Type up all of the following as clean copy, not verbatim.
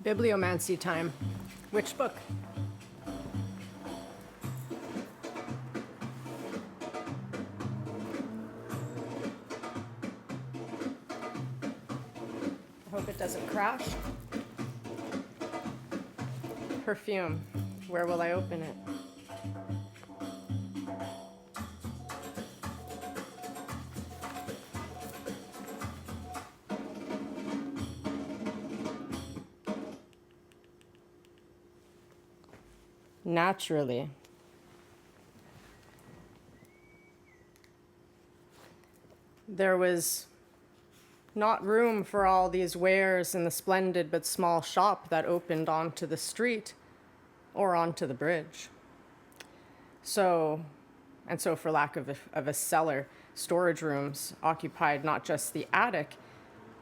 Bibliomancy time. Which book? I hope it doesn't crash. Perfume. Where will I open it? Naturally. There was not room for all these wares in the splendid but small shop that opened onto the street or onto the bridge. So for lack of a cellar, storage rooms occupied not just the attic,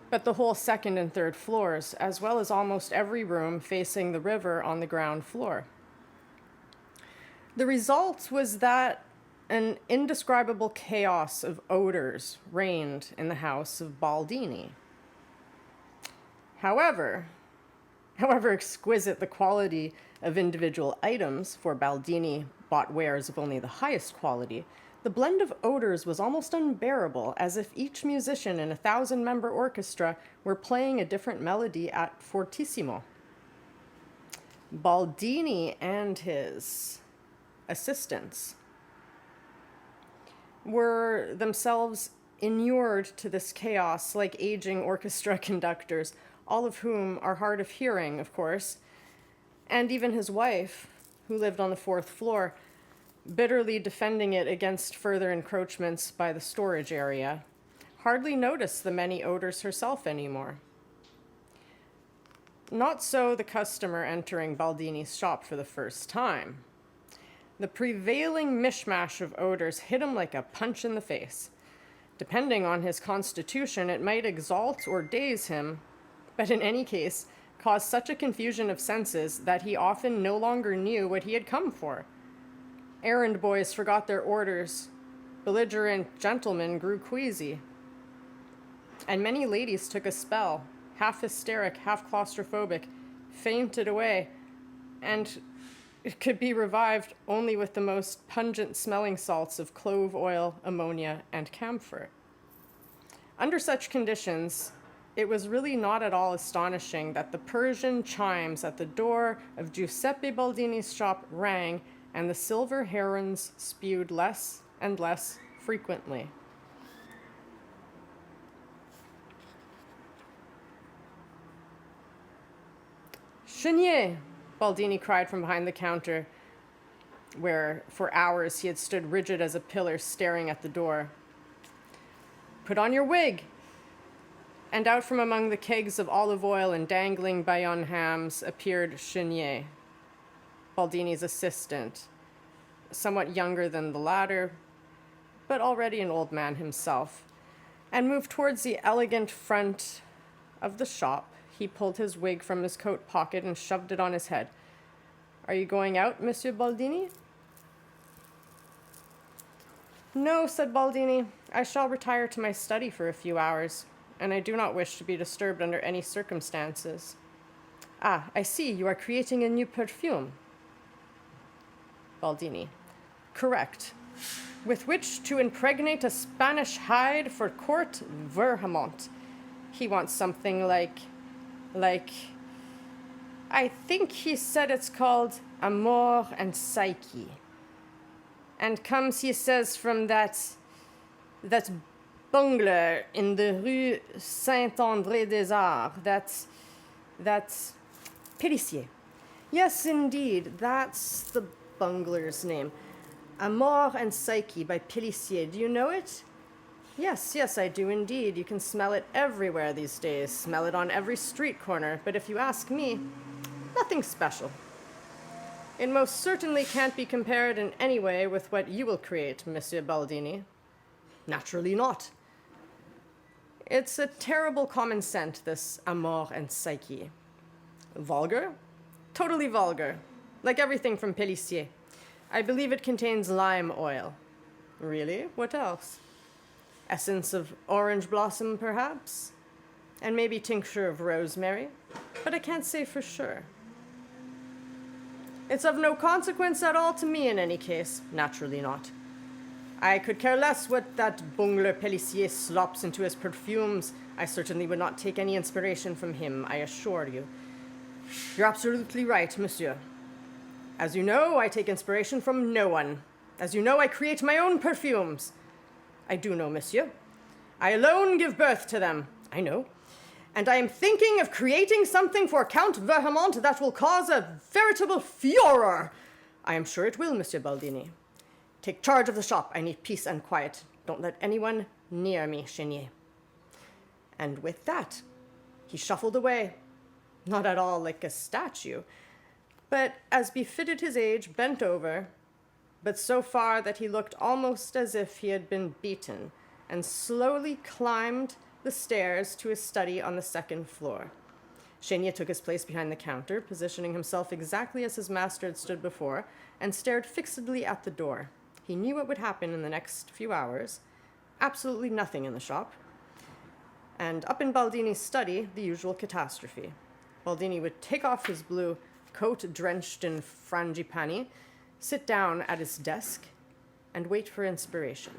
but the whole second and third floors, as well as almost every room facing the river on the ground floor. The result was that an indescribable chaos of odors reigned in the house of Baldini. However exquisite the quality of individual items, for Baldini bought wares of only the highest quality, the blend of odors was almost unbearable, as if each musician in a 1,000-member orchestra were playing a different melody at fortissimo. Baldini and his assistants were themselves inured to this chaos like aging orchestra conductors, all of whom are hard of hearing, of course, and even his wife, who lived on the 4th floor, bitterly defending it against further encroachments by the storage area, hardly noticed the many odors herself anymore. Not so the customer entering Baldini's shop for the first time. The prevailing mishmash of odors hit him like a punch in the face. Depending on his constitution, it might exalt or daze him, but in any case, cause such a confusion of senses that he often no longer knew what he had come for. Errand boys forgot their orders, belligerent gentlemen grew queasy, and many ladies took a spell, half hysteric, half claustrophobic, fainted away, and it could be revived only with the most pungent smelling salts of clove oil, ammonia, and camphor. Under such conditions, it was really not at all astonishing that the Persian chimes at the door of Giuseppe Baldini's shop rang and the silver herons spewed less and less frequently. Chenier! Baldini cried from behind the counter, where for hours he had stood rigid as a pillar staring at the door. Put on your wig! And out from among the kegs of olive oil and dangling Bayonne hams appeared Chenier, Baldini's assistant, somewhat younger than the latter, but already an old man himself, and moved towards the elegant front of the shop. He pulled his wig from his coat pocket and shoved it on his head. Are you going out, Monsieur Baldini? No, said Baldini. I shall retire to my study for a few hours, and I do not wish to be disturbed under any circumstances. Ah, I see, you are creating a new perfume. Baldini. Correct. With which to impregnate a Spanish hide for court Vermont. He wants something like, I think he said it's called Amour and Psyche. And comes, he says, from that bungler in the Rue Saint-André-des-Arts, that's Pélissier. Yes, indeed, that's the bungler's name. Amour and Psyche by Pélissier. Do you know it? Yes, I do indeed. You can smell it everywhere these days. Smell it on every street corner. But if you ask me, nothing special. It most certainly can't be compared in any way with what you will create, Monsieur Baldini. Naturally not. It's a terrible common scent, this Amour and Psyche. Vulgar? Totally vulgar. Like everything from Pélissier. I believe it contains lime oil. Really? What else? Essence of orange blossom, perhaps? And maybe tincture of rosemary? but I can't say for sure. It's of no consequence at all to me in any case. Naturally not. I could care less what that bungler Pellissier slops into his perfumes. I certainly would not take any inspiration from him, I assure you. You're absolutely right, monsieur. As you know, I take inspiration from no one. As you know, I create my own perfumes. I do know, monsieur. I alone give birth to them. I know. And I am thinking of creating something for Count Vermont that will cause a veritable furor. I am sure it will, Monsieur Baldini. Take charge of the shop. I need peace and quiet. Don't let anyone near me, Chenier. And with that, he shuffled away. Not at all like a statue, but as befitted his age, bent over, but so far that he looked almost as if he had been beaten, and slowly climbed the stairs to his study on the second floor. Chenier took his place behind the counter, positioning himself exactly as his master had stood before, and stared fixedly at the door. He knew what would happen in the next few hours. Absolutely nothing in the shop. And up in Baldini's study, the usual catastrophe. Baldini would take off his blue coat drenched in frangipani, sit down at his desk, and wait for inspiration.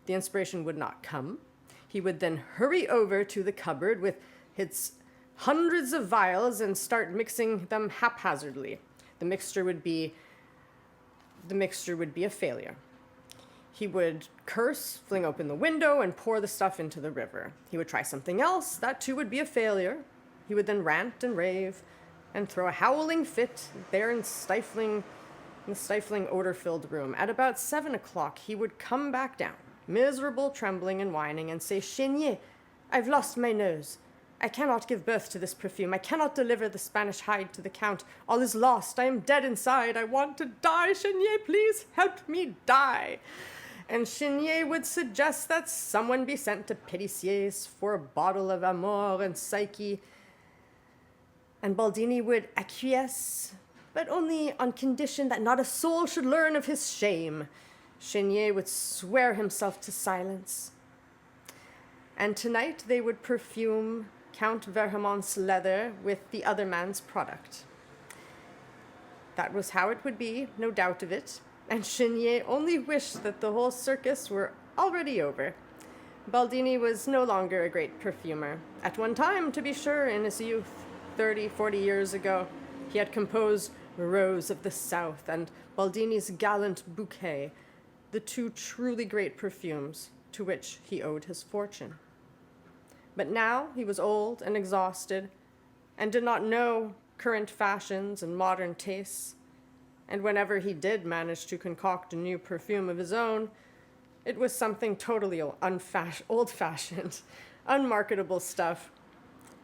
The inspiration would not come. He would then hurry over to the cupboard with his hundreds of vials and start mixing them haphazardly. The mixture would be a failure. He would curse, fling open the window, and pour the stuff into the river. He would try something else. That too would be a failure. He would then rant and rave and throw a howling fit there in the stifling odor-filled room. At about 7 o'clock, he would come back down, miserable, trembling, and whining, and say, Chenier, I've lost my nose. I cannot give birth to this perfume. I cannot deliver the Spanish hide to the Count. All is lost. I am dead inside. I want to die. Chenier, please help me die. And Chenier would suggest that someone be sent to Pelissier's for a bottle of Amour and Psyche. And Baldini would acquiesce, but only on condition that not a soul should learn of his shame. Chenier would swear himself to silence. And tonight they would perfume Count Vermont's leather with the other man's product. That was how it would be, no doubt of it, and Chenier only wished that the whole circus were already over. Baldini was no longer a great perfumer. At one time, to be sure, in his youth, 30, 40 years ago, he had composed Rose of the South and Baldini's Gallant Bouquet, the two truly great perfumes to which he owed his fortune. But now he was old and exhausted and did not know current fashions and modern tastes, and whenever he did manage to concoct a new perfume of his own, it was something totally old-fashioned, unmarketable stuff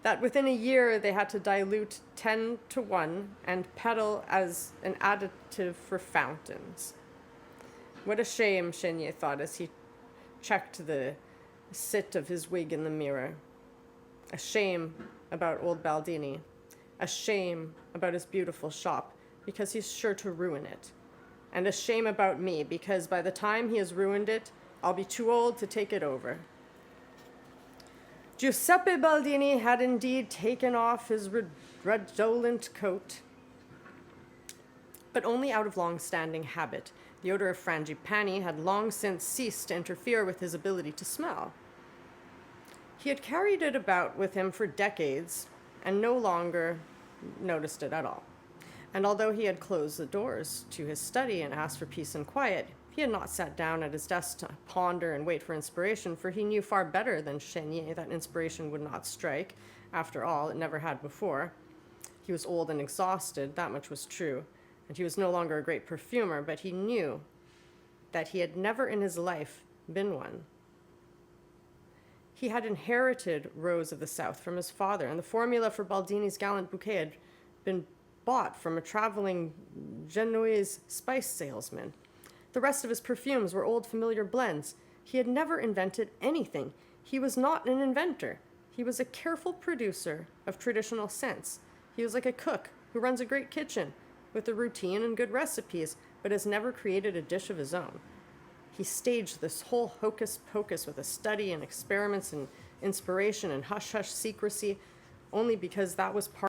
that within a year they had to dilute 10 to 1 and peddle as an additive for fountains. What a shame, Chenier thought as he checked the sit of his wig in the mirror. A shame about old Baldini. A shame about his beautiful shop, because he's sure to ruin it. And a shame about me, because by the time he has ruined it, I'll be too old to take it over. Giuseppe Baldini had indeed taken off his redolent coat, but only out of long-standing habit. The odor of frangipani had long since ceased to interfere with his ability to smell. He had carried it about with him for decades and no longer noticed it at all. And although he had closed the doors to his study and asked for peace and quiet, he had not sat down at his desk to ponder and wait for inspiration, for he knew far better than Chenier that inspiration would not strike. After all, it never had before. He was old and exhausted, that much was true, and he was no longer a great perfumer, but he knew that he had never in his life been one. He had inherited Rose of the South from his father, and the formula for Baldini's Gallant Bouquet had been bought from a traveling Genoese spice salesman. The rest of his perfumes were old familiar blends. He had never invented anything. He was not an inventor. He was a careful producer of traditional scents. He was like a cook who runs a great kitchen with a routine and good recipes, but has never created a dish of his own. He staged this whole hocus pocus with a study and experiments and inspiration and hush-hush secrecy only because that was part